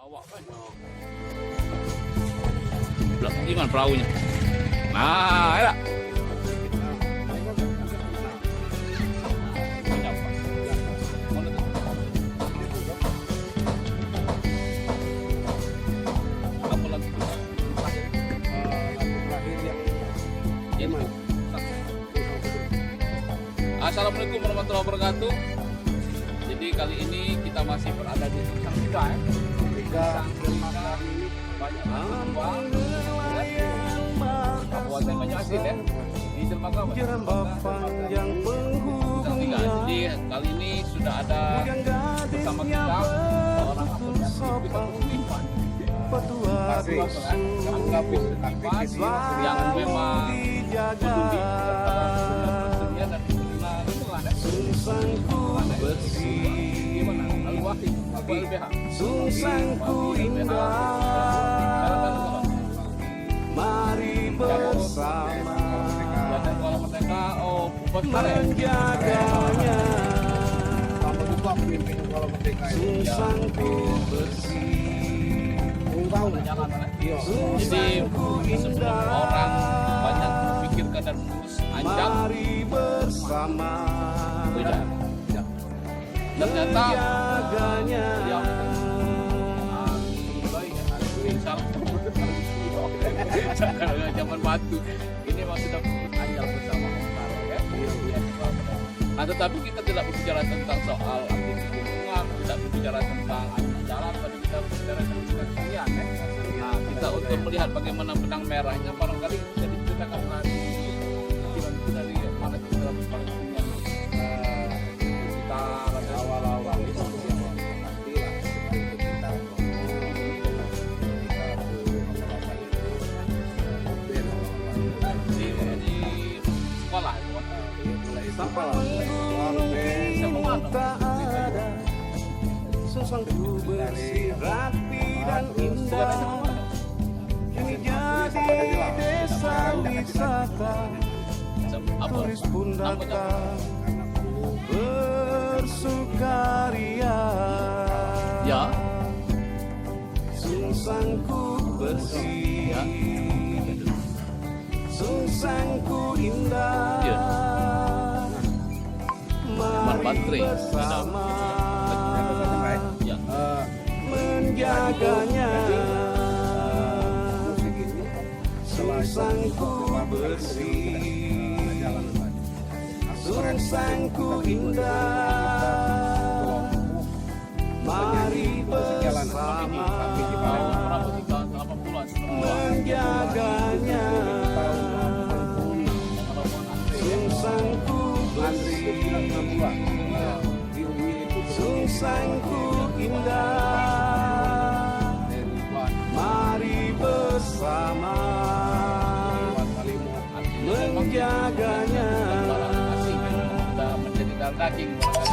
Awak kan. Gimana perahunya? Nah, ya. Assalamualaikum warahmatullahi wabarakatuh. Jadi kali ini kita masih berada di Susang juga ya. Banyak Kabupaten Banyuasin ya. Di dermaga panjang Susang 3. Jadi kali ini sudah ada bersama kita seorang aktivis yang memang peduli dan Susangku bersih, Susangku indah, mari bersama menjaganya. Susangku bersih, Susangku indah, orang banyak memikirkan dan mengurus anjang, mari bersama ternyata yang zaman batu ini masih sudah anjal bersama ya. Nah, tetapi kita tidak berbicara tentang soal aktivitas lingkungan, tidak berbicara tentang jalan, tapi kita berbicara tentang kalian ya. Nah, kita untuk melihat bagaimana benang merahnya barangkali bisa diceritakan dari mana kita dalam awal-awal itu yang pastilah kita di sekolah mulai sekolah tak ada Susangku bersih rapi dan indah, kini jadi desa wisata, turis pun datang bersukaria. Ya, Susangku bersih, ya. Susangku indah, ya. Mari bersama ya. Menjaganya. Susangku bersih, Susangku indah, mari bersama menjaganya. Susangku bersih, Susangku indah, mari bersama menjaganya.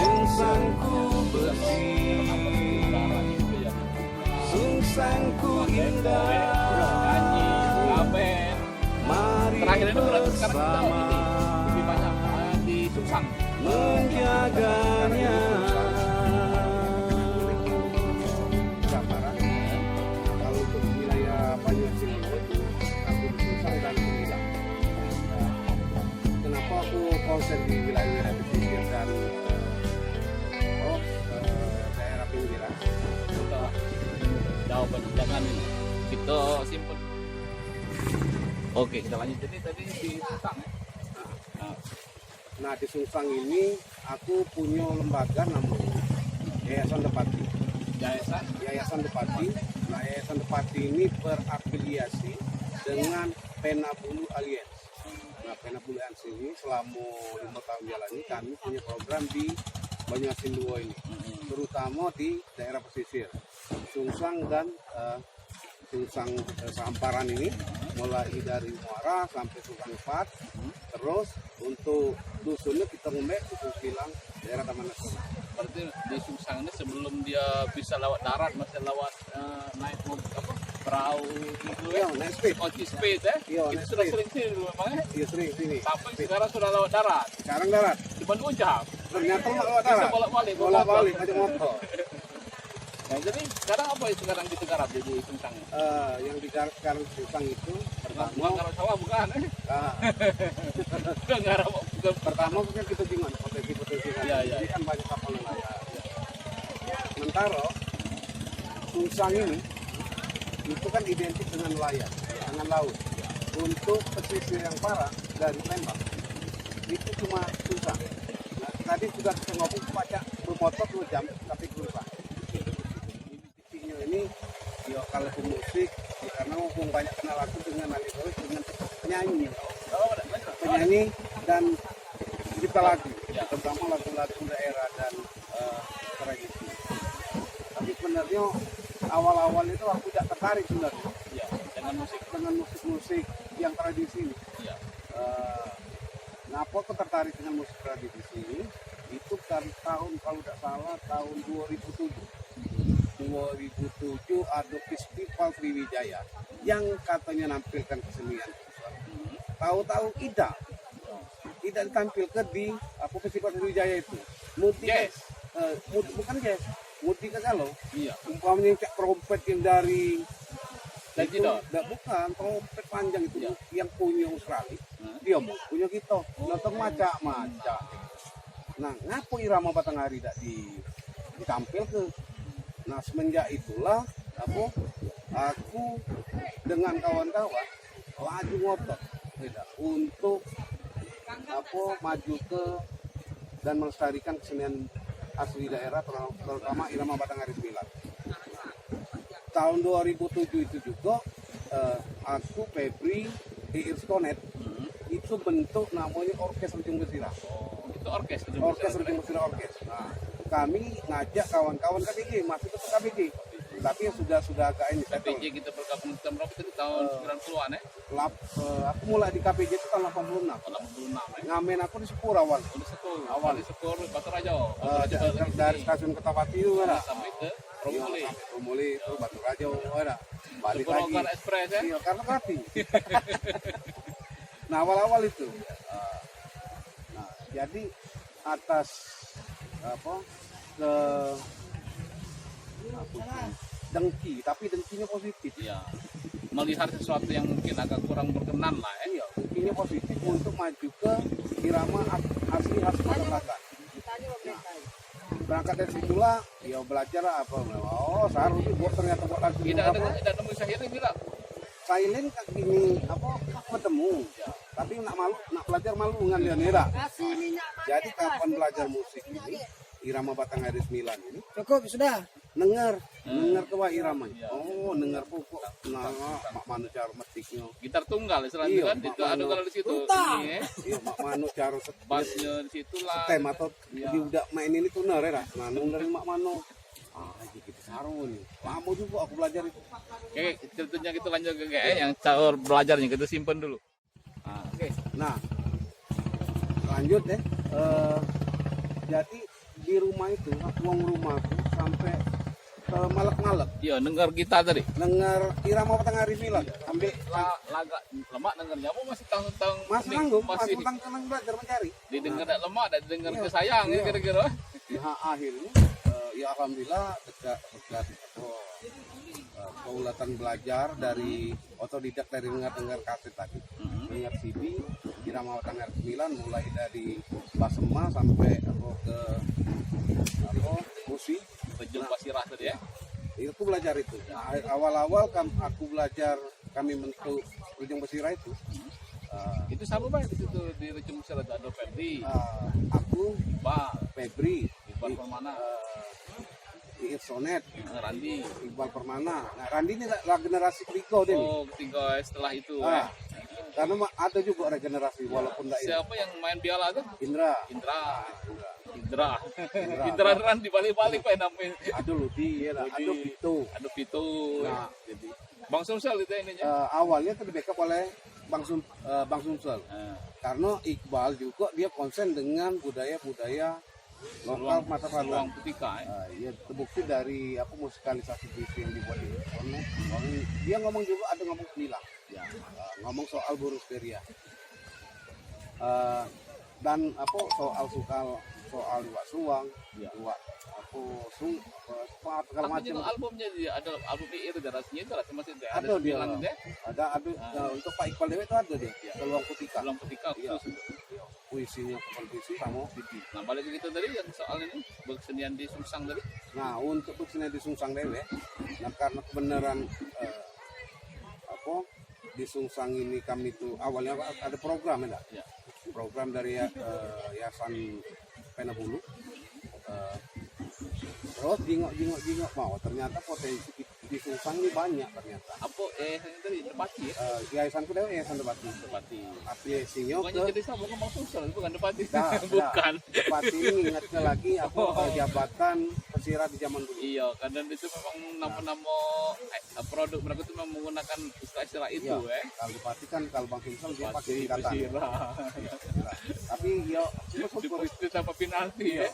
Susangku bersih, Susangku indah, mari bersama di Susang menjaganya. Kalau untuk wilayah Banyuasin itu aku di Susang dan Pemilang. Kenapa aku konsen di wilayah pesisir dan daerah pinggiran? Jawaban jangan kita simpel. Oke, kita lanjut. Jadi tadi di Susang ya. Nah, di Susang ini aku punya lembaga namanya Yayasan Depati. Yayasan Depati. Nah, Yayasan Depati ini berafiliasi dengan Penabulu Alliance. Nah, Penabulu Alliance ini selama 5 tahun jalan ini kami punya program di Banyuasin 2 ini, terutama di daerah pesisir Susang dan Susang Samparan ini, mulai dari Muara sampai Susang 4. Terus untuk dusunnya kita ngembek Susang Silang, daerah Taman Nasional. Berarti di Susang ini sebelum dia bisa lewat darat masih lewat naik mobil apa? Perahu gitu ya, naik speed. Speed ya? Iya, itu sudah sering sini dulu memang ya? Iya, sering sini. Sampai sekarang sudah lewat darat. Sekarang darat. Cuma 2 jam. Ternyata lewat darat. Bisa bolak-balik aja motor. Nah, jadi sekarang apa itu sekarang kita garap jadi Sungsang? Yang digarap sekarang Sungsang itu Bukan pertama, garap sawah bukan? ah, Bukan garap bukan. pertama kan kita bingung potensi-potensi Iya, iya. jadi kan banyak kapal nelayan. Sementara Sungsang ini itu kan identik dengan nelayan, dengan laut. Untuk pesisir yang parah dari Lembang itu cuma Sungsang. Nah, tadi sudah kita ngomong baca bermotor 2 jam tapi lupa. Ini ya kalau pemusik ya, karena ngomong banyak kenal aku dengan Alikois dengan penyanyi, dan kita lagu, terutama lagu-lagu daerah dan tradisi. Tapi sebenarnya awal-awal itu aku tidak tertarik sebenarnya dengan musik yang tradisi ini. Kenapa aku tertarik dengan musik tradisi ini? Itu kan tahun kalau tidak salah tahun 2007 ada festival Sriwijaya yang katanya nampilkan kesenian. Tahu-tahu tidak ditampilkan di apa festival Sriwijaya itu. Bukan jazz, mudik kalau. Iya. Umpamanya kayak trompet yang dari Tidak. Bukan trompet panjang itu yang punya Australia. Dia mau punya kita. Nonton macam-macam. Nah, ngapa irama Batanghari tidak ditampilkan? Nah, semenjak itulah aku dengan kawan-kawan laju ngotot untuk maju ke dan melestarikan kesenian asli daerah terutama irama Batanghari 9. Tahun 2007 itu juga aku Febri Irskonet itu bentuk namanya Orkes Rejung Besira. Itu orkes Rejung Besira Orkes. Nah, kami ngajak kawan-kawan KPJ, masih tetap KPJ. Tapi yang sudah agak ini. KPJ kita bergabung tahun berapa itu tahun 90-an ya? Aku mulai di KPJ itu tahun 86. 86 ya. Ngamen aku di Sepur awal. Awal di Sepur Batu Rajo. Dari stasiun Kertapati itu ada. Sampai ke Promuli. Promuli itu Batu Rajo ada. Balik Sepur lagi. Lokal Express ya? Iya, karena gratis. Nah, awal-awal itu. Nah, jadi atas dengki, tapi dengkinya positif. Iya. Melihat sesuatu yang mungkin agak kurang berkenan lah ya. Iya, dengkinya positif untuk maju ke irama asli khas Batak. Berangkat dari situlah, ya belajar apa? Oh, seharusnya buat ternyata buat lagu. Tidak nemu Sahiri bilang. Silent kayak gini ketemu. Tapi nak belajar malu dengan dia nera. Jadi kapan belajar musik ini? Irama Batanghari 9 ini Cukup sudah. dengar tuh iramanya. Oh, dengar pokok mak manu cara metiknya. Gitar tunggal istilahnya kan itu ada kalau di situ. Iya, mak manu cara bassnya di situ lah. Tem atau dia udah main ini tuh ya. Manu dari mak manu. Gitu saru nih. Lama juga aku belajar itu. Oke, ceritanya kita lanjut ke yang cara belajarnya kita simpen dulu. Oke. Nah, lanjut deh. Jadi di rumah itu, uang rumahku sampai malek-malek. Iya, dengar kita tadi. Dengar irama Batanghari 9. Ambil laga lemak dengarnya apa masih tang masih nanggung, masih tenang belajar mencari. Didengar tak lemak, dan dengar kesayang ini kira-kira. Nah, akhirnya ya alhamdulillah dekat keulatan belajar dari otodidak dari dengar kaset tadi. Dengar CD irama Batanghari 9 mulai dari Basema sampai ke Musi Bejul Pasirah tadi ya. Itu belajar itu. Nah, awal-awal aku belajar kami bentuk Rejung Besira itu. Itu sama Pak di situ di Rejung Besira ada Febri. Aku Febri, Iqbal Permana, Irsonet, Randi, Iqbal Permana. Nah, Randi ini lah generasi ketiga deh. Oh, ketiga setelah itu ya. Karena ada juga regenerasi walaupun enggak ini. Siapa yang main biola tuh? Indra. Indra Randi balik-balik Pak namanya. Aduh Ludi, ya lah. Aduh Pito. Nah, jadi Bang Sumsel itu ininya. Awalnya itu di-backup oleh Bang Sumsel. Karena Iqbal juga dia konsen dengan budaya-budaya lokal masa ruang Putika. Ya terbukti dari musikalisasi TV yang dibuat di sana. Dia ngomong juga ada ngomong Milang. Ngomong soal Boris Beria. Dan soal Iwak Suwang, Iwak segala Aku macam. juga albumnya dia ada album itu rasanya itu rasanya masih ada Ada dia. 9 dia. Ada untuk Pak Iqbal Dewe itu ada dia. Peluang Ketika. Belum ketika Iya. khusus. Puisinya puisi sama Vicky. Nah, balik ke itu tadi yang soal ini berkesenian di Sungsang tadi. Nah, untuk kesenian di Sungsang Dewe, nah karena kebenaran di Sungsang ini kami itu awalnya ada program ya, Ya. program dari Yayasan Penabulu. Terus jingok mau ternyata potensi di Sungsang ini banyak ternyata. Apa yang tadi Depati ya? Yayasan Dewe Yayasan Depati. Depati. Afiliasinya Bukannya ke jadi sama ngomong Sungsang bukan Depati. Dah, Bukan. Depati ini ingatnya lagi jabatan pesirah di zaman dulu. Iya, karena itu memang nama-nama produk mereka itu memang menggunakan istilah-istilah itu Iya. Kalau Depati kan kalau Bang Sungsang dia pakai singkatan. Pesirah. Tapi ya bersyukur Itu apa penalti ya?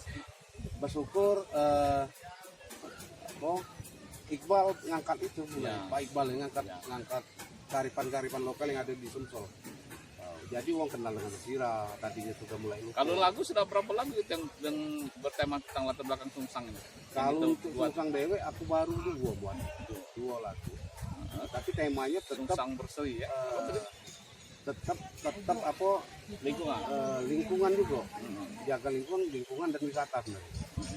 bersyukur Iqbal ngangkat itu mulai. Ya. Pak Iqbal yang ngangkat Ya. ngangkat kearifan lokal yang ada di Sumsel. Jadi uang kenal dengan pesirah tadinya sudah mulai lupa. Kalau lagu sudah berapa lagu itu yang bertema tentang latar belakang Sungsang ini? Kalau Yang untuk itu buat Sungsang Dewe aku baru buat dua lagu. Tapi temanya tetap Sungsang berseri ya. tetap Lingkungan. lingkungan juga, jaga lingkungan dan wisata sebenarnya,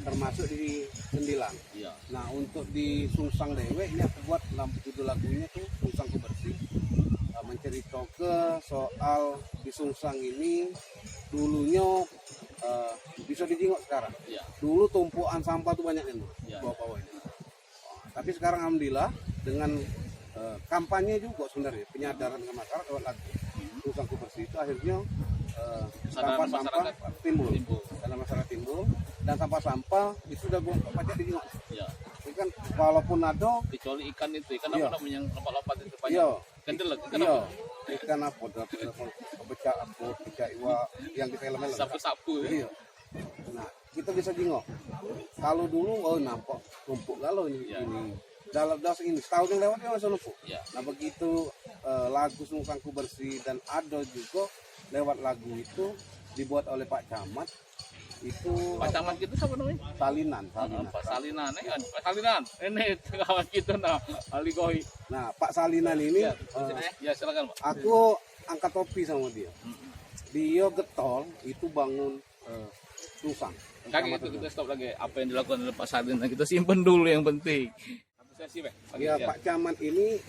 termasuk di Kendilan. Iya. Nah untuk di Sungsang Dewe ini aku buat judul lagunya tuh Sungsangku Bersih, menceritakan soal di Sungsang ini dulunya bisa dijenguk sekarang. Iya. Dulu tumpuan sampah tuh banyak yang Iya. bawah-bawah ini. Tapi sekarang alhamdulillah dengan kampanye juga sebenarnya penyadaran ke masyarakat lewat lagu Sungsangku Bersih itu akhirnya Kesadaran sampah-sampah masyarakat timbul. timbul. Karena masyarakat timbul dan sampah-sampah itu udah gue pajak di Jingok. Iya. Ini kan walaupun ada Kecuali ikan itu, ikan Iya. apa namanya yang lompat-lompat itu banyak. iya Kendelek, ikan iya apa? ikan apa pecah iwa yang di film-film. Sapu-sapu ya. Iya. Nah kita bisa Jingok. Kalau dulu nampak tumpuk galau ini. Iya. Ini dalam ini setahun yang lewat dia langsung numpuk. Iya. Nah begitu lagu Sungsangku Bersih dan ada juga lewat lagu itu dibuat oleh Pak Camat itu Pak Camat gitu siapa namanya? Salinan. Pak Salinan kan. Pak Salinan. Ini kawan kita nah, Ali Gohi. Nah Pak Salinan ini Ya, silakan, Pak. aku angkat topi sama dia. Dia getol itu bangun Sungsang. Kaki itu kita stop lagi. Apa yang dilakukan oleh Pak Salinan kita simpen dulu yang penting. Apresiasi, Pak. Ya Pak Camat ini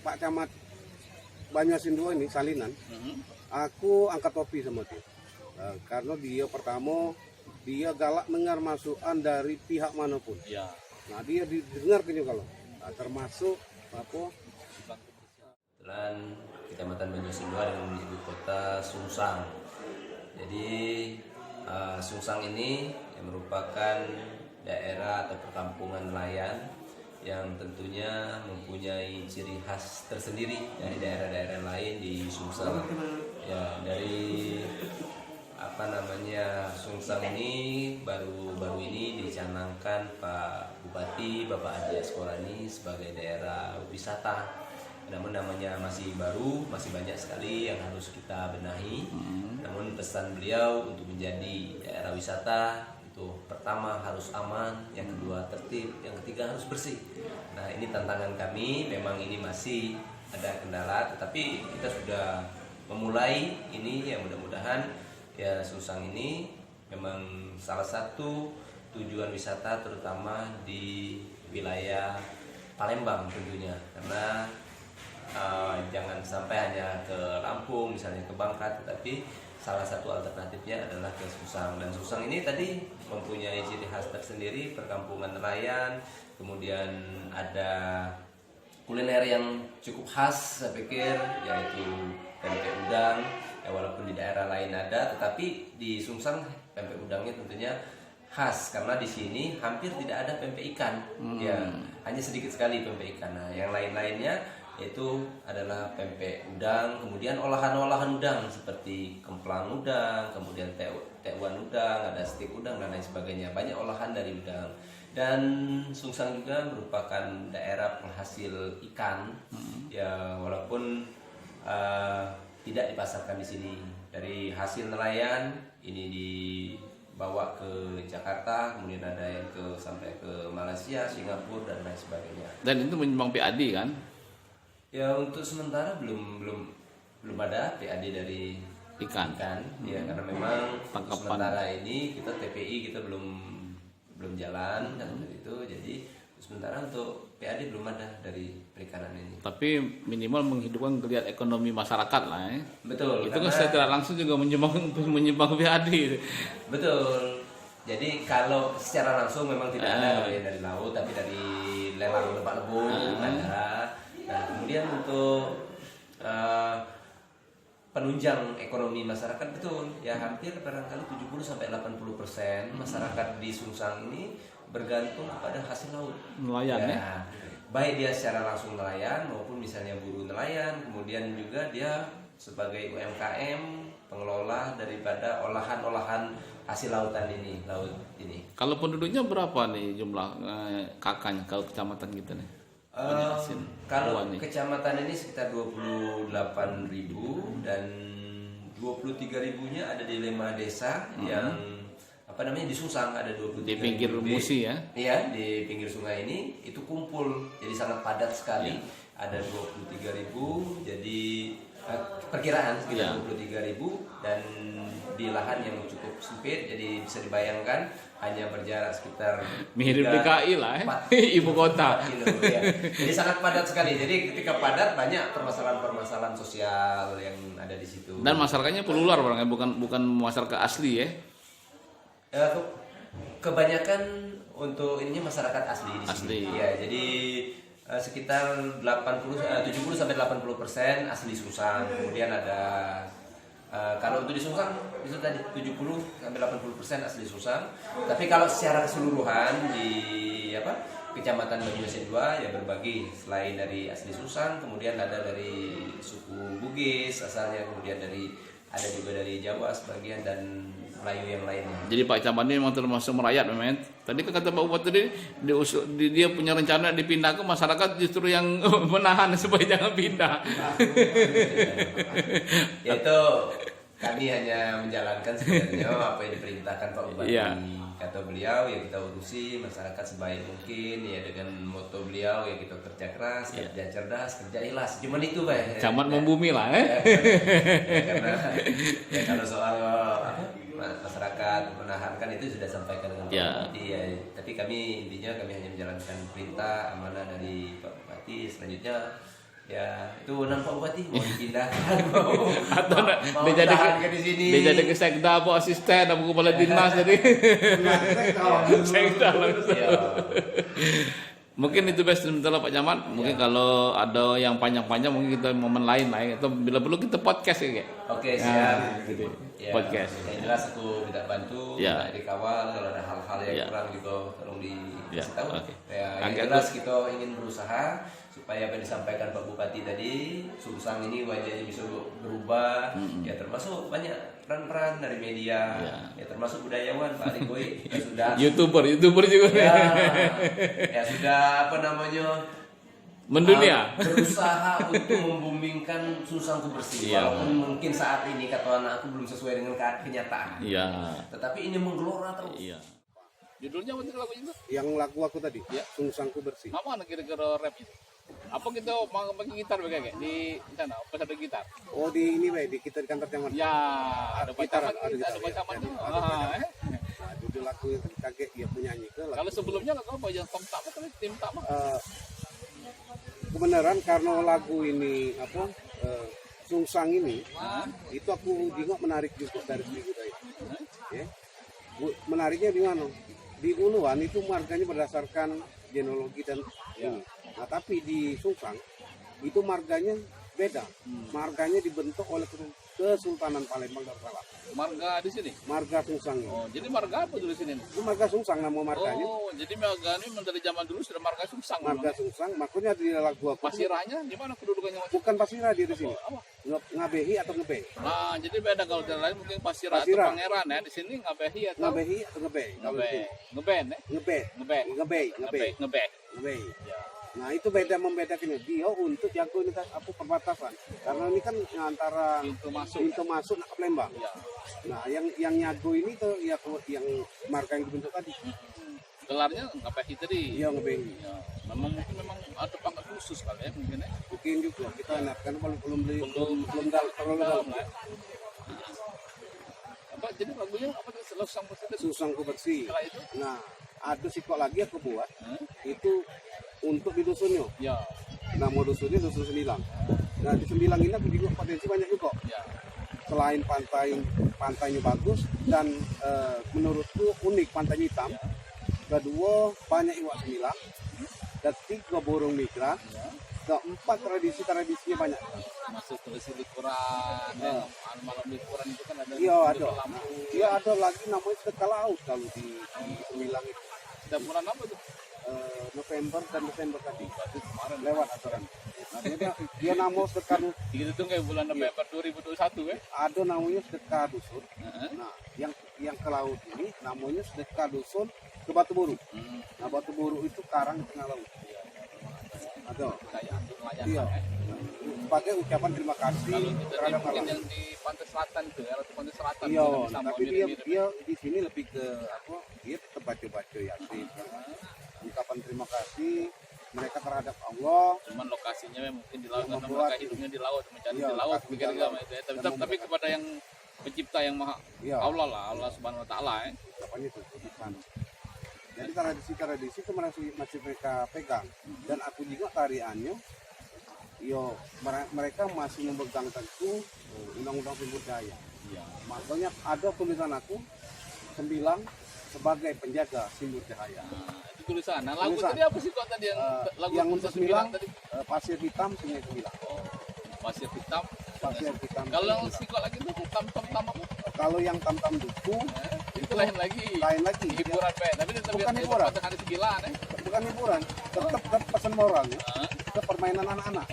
Pak Camat Banyuasin 2 ini Salinan. Aku angkat topi sama dia. Karena dia pertama dia galak dengar masukan dari pihak manapun. Ya. Nah dia didengar juga loh. Nah, termasuk Kebetulan Kecamatan Banyuasin 2 dengan ibu kota Sungsang. Jadi Sungsang ini yang merupakan daerah atau perkampungan nelayan yang tentunya mempunyai ciri khas tersendiri dari daerah-daerah lain di Sungsang. Ya, dari Sungsang ini baru ini dicanangkan Pak Bupati Bapak Adi Askorani sebagai daerah wisata. Namun namanya masih baru, masih banyak sekali yang harus kita benahi. Namun pesan beliau untuk menjadi daerah wisata itu pertama harus aman, yang kedua tertib, yang ketiga harus bersih. Nah ini tantangan kami, memang ini masih ada kendala, tetapi kita sudah memulai ini ya mudah-mudahan ya Sungsang ini memang salah satu tujuan wisata terutama di wilayah Palembang tentunya, karena jangan sampai hanya ke Lampung misalnya ke Bangka, tetapi salah satu alternatifnya adalah ke Sungsang. Dan Sungsang ini tadi mempunyai ciri khas tersendiri, perkampungan nelayan, kemudian ada kuliner yang cukup khas saya pikir, yaitu pempek udang. Ya, walaupun di daerah lain ada, tetapi di Sungsang pempek udangnya tentunya khas karena di sini hampir tidak ada pempek ikan. Ya, hanya sedikit sekali pempek ikan. Nah, yang lain-lainnya itu adalah pempek udang, kemudian olahan-olahan udang seperti kemplang udang, kemudian tekwan udang, ada stik udang dan lain sebagainya. Banyak olahan dari udang. Dan Sungsang juga merupakan daerah penghasil ikan. Ya, walaupun tidak dipasarkan di sini. Dari hasil nelayan ini bawa ke Jakarta, kemudian ada yang sampai ke Malaysia, Singapura dan lain sebagainya. Dan itu menyumbang PAD kan? Ya untuk sementara belum ada PAD dari Ikan. ya karena memang Tangkapan. sementara ini kita TPI kita belum jalan kan itu, jadi sementara untuk PAD belum ada dari perikanan ini. Tapi minimal menghidupkan geliat ekonomi masyarakat lah ya. Betul. Itu kan secara langsung juga menyumbang PAD. Betul. Jadi kalau secara langsung memang tidak ada dari laut, tapi dari lelang lebak lebung ada. Nah kemudian untuk penunjang ekonomi masyarakat, betul ya, hampir barangkali 70-80% masyarakat di Sungsang ini bergantung pada hasil laut. Nelayan ya. Baik dia secara langsung nelayan maupun misalnya buruh nelayan, kemudian juga dia sebagai UMKM pengelola daripada olahan-olahan hasil lautan ini, laut ini. Kalau penduduknya berapa nih jumlah kakaknya kalau kecamatan kita nih? Kalau kecamatan ini sekitar 28.000 dan 23.000-nya ada di 5 desa yang di Sungsang, ada 23 di pinggir Musi ya. Iya, di pinggir sungai ini itu kumpul. Jadi sangat padat sekali. Ada 23.000, jadi perkiraan sekitar 23.000 dan di lahan yang cukup sempit, jadi bisa dibayangkan hanya berjarak sekitar mirip DKI lah ibu kota. Ya. Jadi sangat padat sekali. Jadi ketika padat banyak permasalahan-permasalahan sosial yang ada di situ. Dan masyarakatnya pelular barangkali, bukan masyarakat asli ya. Kebanyakan untuk ininya masyarakat asli di sini. Ya, jadi sekitar 70-80% asli Sungsang. Kemudian ada kalau untuk di Sungsang itu tadi 70-80% asli Sungsang. Tapi kalau secara keseluruhan di Kecamatan Banyuasin 2 ya berbagi, selain dari asli Sungsang, kemudian ada dari suku Bugis asalnya, kemudian ada juga dari Jawa sebagian dan Melayu yang lainnya. Jadi Pak Camat ini memang termasuk merayat memang. Tadi kan kata Pak Bupati tadi dia punya rencana dipindah ke masyarakat justru yang menahan supaya jangan pindah. Yaitu kami hanya menjalankan sebenarnya apa yang diperintahkan Pak Bupati. Kata beliau ya kita urusi masyarakat sebaik mungkin ya, dengan moto beliau ya kita kerja keras, kerja cerdas, kerja ikhlas. Cuman itu Pak. Camat membumi lah karena kalau soal masyarakat menahankan itu sudah sampaikan dengan Pak Bupati ya. Tapi kami intinya hanya menjalankan perintah amanah dari Pak Bupati. Selanjutnya ya itu Pak Bupati mau dipindahkan atau mau ditahankan di sini. Dia jadi ke sekda apa asisten apa kepala dinas jadi sekda langsung. Mungkin itu best sebentar Pak Camat. Mungkin kalau ada yang panjang-panjang mungkin kita momen lain lah ya. Atau bila perlu kita podcast ya. Oke, siap. Gitu. Ya, podcast. Yang jelas aku minta bantu, minta dikawal kalau ada hal-hal yang kurang juga tolong dikasih tahu. Ya, yang jelas kita ingin berusaha supaya apa yang disampaikan Pak Bupati tadi, Sungsang ini wajahnya bisa berubah. Ya termasuk banyak peran-peran dari media, ya termasuk budayawan Pak Rigoy sudah YouTuber juga ya sudah mendunia berusaha untuk membumingkan Sungsangku bersih. Walaupun mungkin saat ini kata anakku belum sesuai dengan kenyataan. Tetapi ini menggelora terus. Judulnya apa lagunya? Yang lagu aku tadi, Sungsangku bersih. Mana kira-kira rap itu? Apa kita mau pakai gitar kayak di sana? Pas ada gitar? Oh di ini di kita di kantor camat. Ya, ada gitar, ada camat. Judul lagu yang kaget dia penyanyi ke. Kalau sebelumnya nggak tahu apa yang tim tak kebenaran karena lagu ini Sungsang ini itu aku juga menarik juga dari segi budaya. Menariknya di mana? Di Uluan itu marganya berdasarkan genealogi dan ini. Nah tapi di Sungsang itu marganya beda. Marganya dibentuk oleh Kesultanan Palembang Darussalam. Marga di sini? Marga Sungsang. Oh, jadi marga apa dulu sini? Itu marga Sungsang nama marganya. Oh, jadi marga ini dari zaman dulu sudah marga Sungsang. Marga Sungsang, makanya di lagu aku. Pasirahnya di mana kedudukannya? Bukan pasirah di sini. Ngabehi atau ngebe. Nah, jadi beda kalau di lain mungkin pasirah atau pangeran ya. Di sini ngabehi atau ngabehi atau ngebe. Ngeben ya? Ngebe. Ngebe. Ngebe. Ngebe. Ngebe. Ngebe. Ngebe. Ya. Nah itu membedakannya dia untuk jago ini apa perbatasan. Karena ini kan antara Pintu masuk. pintu masuk ke Palembang. Ya. Nah yang nyago ini tuh ya yang marka yang dibentuk tadi. Gelarnya KPI tadi. Iya ngebengi. Ya. Memang ada pangkat khusus kali ya mungkin ya. Mungkin juga kita enak kan kalau belum terlalu Dalam dalam. lah. Apa jadi lagunya apa tadi Susang Bersih? Susangku bersih. Setelah itu? Nah ada sikok lagi aku buat itu untuk di dusunnya. Ya. Nama dusunnya dusun Sembilang. Nah di Sembilang ini aku juga potensi banyak juga. Ya. Selain pantainya bagus dan menurutku unik pantainya hitam. Kedua banyak iwak sembilang. Ketiga burung migran. Keempat tradisinya banyak. Masuk tradisi liburan, ya. Malam liburan itu kan ada. Iya ada. Lama. Iya ada lagi namanya sedekah laut kalau di Sembilang itu. Setiap bulan apa tuh? November dan Desember tadi. Berarti kemarin Lewat aturan. Nah, dia nama sedekah gitu tuh kayak bulan November 2021 ya. ada namanya sedekah dusun. Nah, yang ke laut ini namanya sedekah dusun ke Batu Buru. Nah, Batu Buru itu karang di tengah laut. Ada. Kayak nelayan. Iya. Sebagai ucapan terima kasih Kalau kita terhadap mungkin alam. yang di pantai selatan itu ya, atau pantai selatan. Iya, itu bisa tapi mirip-mirip. dia di sini lebih ke apa? Dia tetap baca-baca yasin. Ucapan terima kasih mereka terhadap Allah. Cuman lokasinya mungkin di laut karena membuat- mereka hidupnya di laut, mencari Iya, di laut, lokasi pikir di enggak laut. itu ya. Tapi, Dan tapi kepada yang pencipta yang maha Iya. Allah lah, Allah Subhanahu wa taala ya. Ucapannya itu di sana. Jadi tradisi itu masih mereka pegang. Dan aku juga tariannya, mereka masih memegang teguh undang-undang sumber daya. Iya. Makanya ada tulisan aku 9 sebagai penjaga sumber daya. Nah, itu tulisan. Nah, lagu Tulisan. tadi apa sih kok tadi Yang untuk untuk 9 tadi? pasir hitam sungai 9. Oh, pasir hitam. Pasir hitam. Kalau yang siko lagi itu tam apa? Kalau yang tam-tam duku Itu lain lagi. lain lagi. Hiburan pe, tapi tetap Bukan hiburan. hari 9 ya. Bukan hiburan, tetap pesan moral ya. Hah? Ke permainan anak-anak.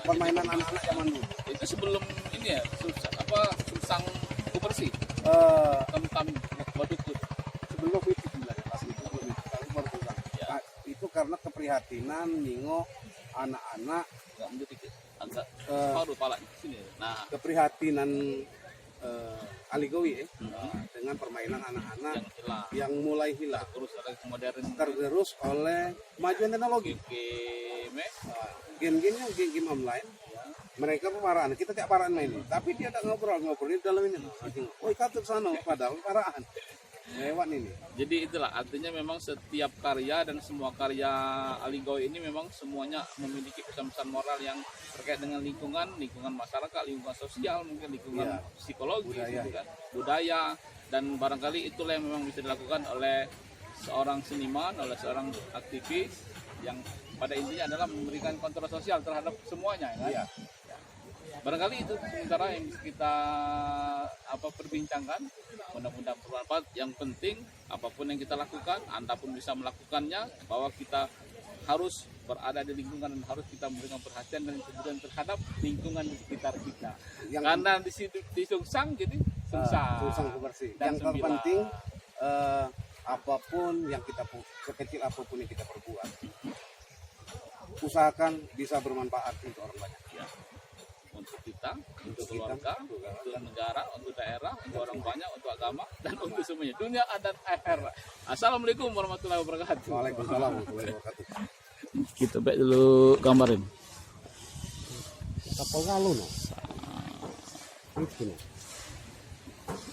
Permainan anak-anak zaman dulu. Itu sebelum ini ya, susang bersih, Eh, tam badukut. sebelum itu bilang pas itu belum itu kali baru pulang. Ya. Nah, itu karena keprihatinan ningo anak-anak Enggak mundur dikit. Agak Eh. paru palanya sini. Nah, keprihatinan aligowi dengan permainan anak-anak yang hilang. yang mulai hilang Terus ada modern tergerus oleh kemajuan teknologi. game. Game-gamenya game online. Mereka pemarahan, kita tidak parahan main, tapi dia tak ngobrol di dalam ini. Woi katut sana, padahal parahan. Lewat ini. Jadi itulah artinya memang setiap karya dan semua karya Aligoy ini memang semuanya memiliki pesan-pesan moral yang terkait dengan lingkungan masyarakat, lingkungan sosial, mungkin lingkungan Iya. psikologis, Budaya. gitu kan. Budaya, dan barangkali itulah yang memang bisa dilakukan oleh seorang seniman, oleh seorang aktivis yang pada intinya adalah memberikan kontrol sosial terhadap semuanya, kan? Iya. Barangkali itu sementara yang bisa kita perbincangkan. Mudah-mudahan bermanfaat. Yang penting apapun yang kita lakukan, Anda pun bisa melakukannya, bahwa kita harus berada di lingkungan dan harus kita memberikan perhatian dan kepedulian terhadap lingkungan di sekitar kita. Karena di situ di Sungsang jadi Susang bersih. dan Yang 9. terpenting apapun yang kita sekecil apapun yang kita perbuat, usahakan bisa bermanfaat untuk orang banyak. Ya. Untuk kita, untuk kita, keluarga, untuk negara, untuk daerah, untuk orang banyak, untuk agama, dan untuk semuanya, dunia dan akhirat. Assalamualaikum warahmatullahi wabarakatuh. Waalaikumsalam warahmatullahi wabarakatuh. Kita baik dulu gambarin. Kapal galuh no. Itu no.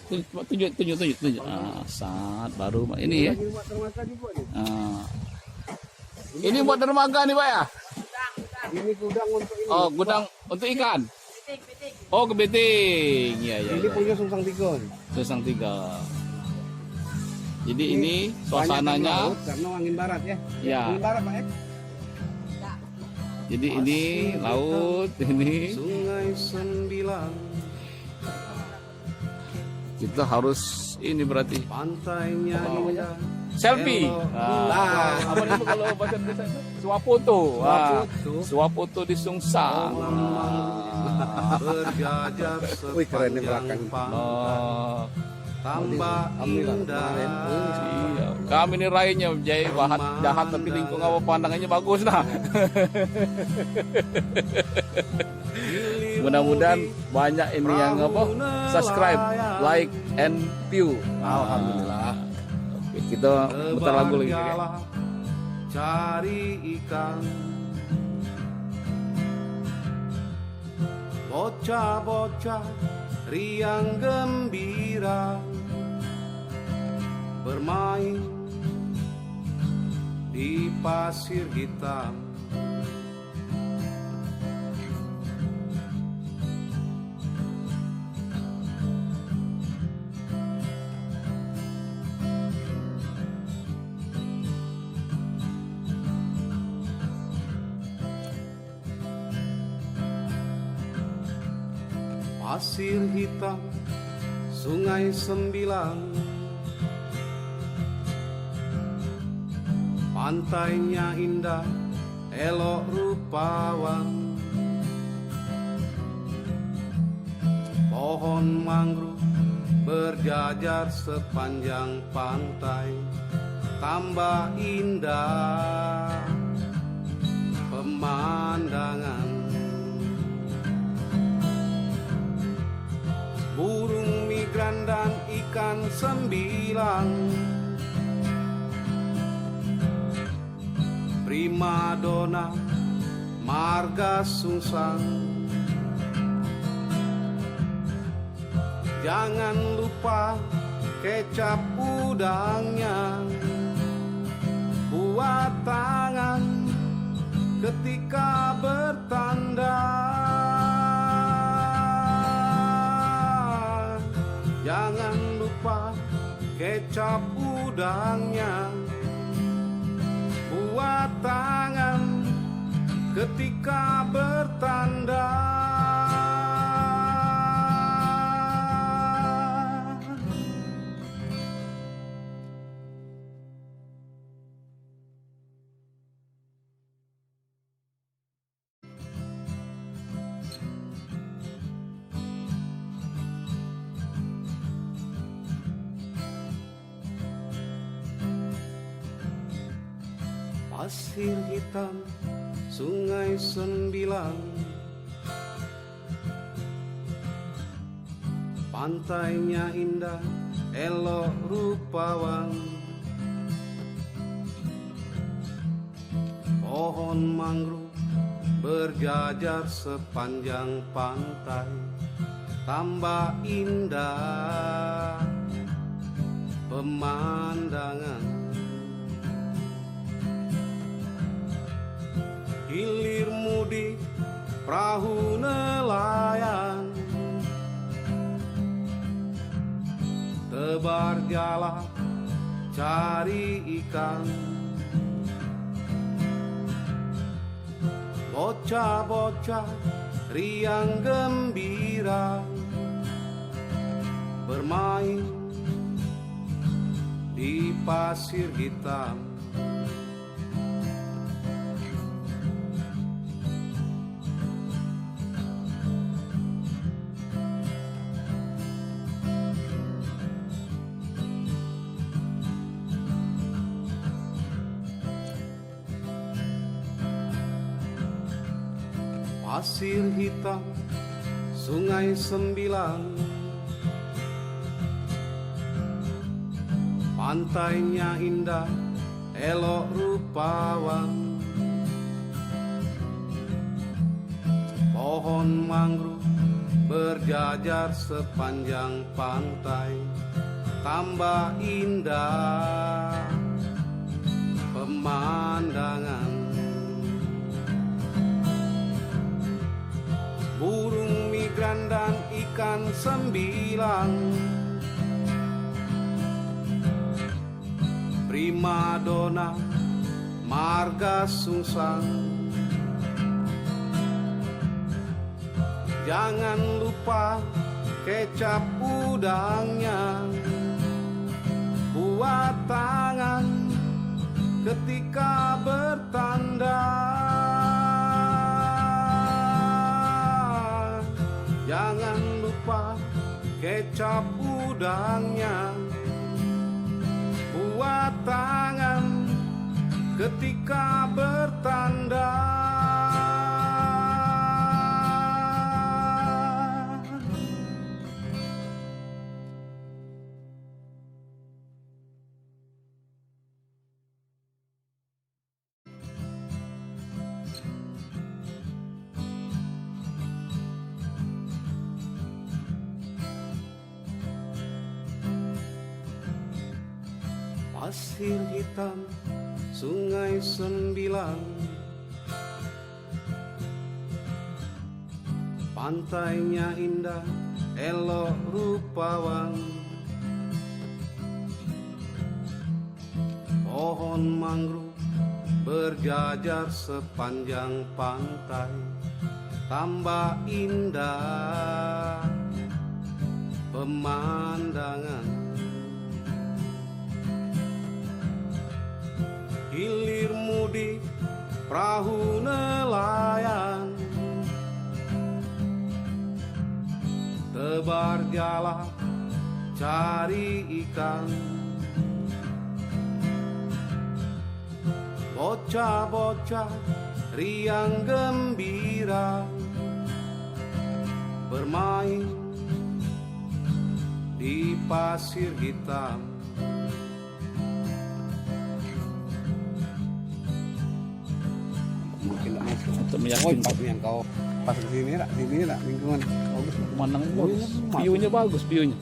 Tunjuk. Saat baru ini ya. Lagi buat dermaga juga nih. Ini buat dermaga nih Pak ya. Ini gudang untuk ini. Oh, gudang untuk ikan. Oh, kepiting. Iya. Ini punya Susang 3. Susang 3. Jadi ini Banyak suasananya. laut karena angin barat ya. Ya. Angin barat Pak ya. Jadi ini laut, ini Sungai 9, kita harus ini berarti pantainya indah. selfie. Apa itu kalau bahasa Indonesia itu? Swafoto. Swafoto di Sungsang. Berjajar Wih, keren nih belakang. Oh, tambah indah. iya. Kami nilainya Jay jahat tapi lingkung apa pandangannya bagus nah. Mudah-mudahan banyak ini yang subscribe, like, and view. Alhamdulillah. Oke, kita putar lagu lagi. Cari ikan, bocah-bocah riang gembira bermain di pasir hitam. Pasir hitam, sungai sembilan, pantainya indah, elok rupawan, pohon mangrove berjajar sepanjang pantai, tambah indah pemandangan. Burung migran dan ikan sembilang, primadona marga sungsang. Jangan lupa kecap udangnya, buat tangan ketika bertanda. Jangan lupa kecap udangnya, buat tangan ketika bertanda. Pasir hitam, sungai sembilan, pantainya indah, elok rupawan, pohon mangrove berjajar sepanjang pantai, tambah indah pemandangan. Hilir mudik perahu nelayan, tebar jala cari ikan, bocah-bocah riang gembira bermain di pasir hitam. Pasir hitam, sungai sembilan, pantainya indah, elok rupawan, pohon mangrove berjajar sepanjang pantai, tambah indah pemandangan. Burung migran dan ikan sembilang, primadona marga sungsang. Jangan lupa kecap udangnya, buat tangan ketika bertanda. Jangan lupa kecap udangnya, buat dua tangan ketika bertanda. Pasir hitam, sungai sembilan, pantainya indah, elok rupawan. Pohon mangrove berjajar sepanjang pantai, tambah indah pemandangan. Hilir mudik perahu nelayan, tebar jala cari ikan. Bocah-bocah riang gembira bermain di pasir hitam. Untuk meyakinkan Yang kau pas ke sini lah, lingkungan bagus. pemandangannya bagus, view-nya bagus, view-nya.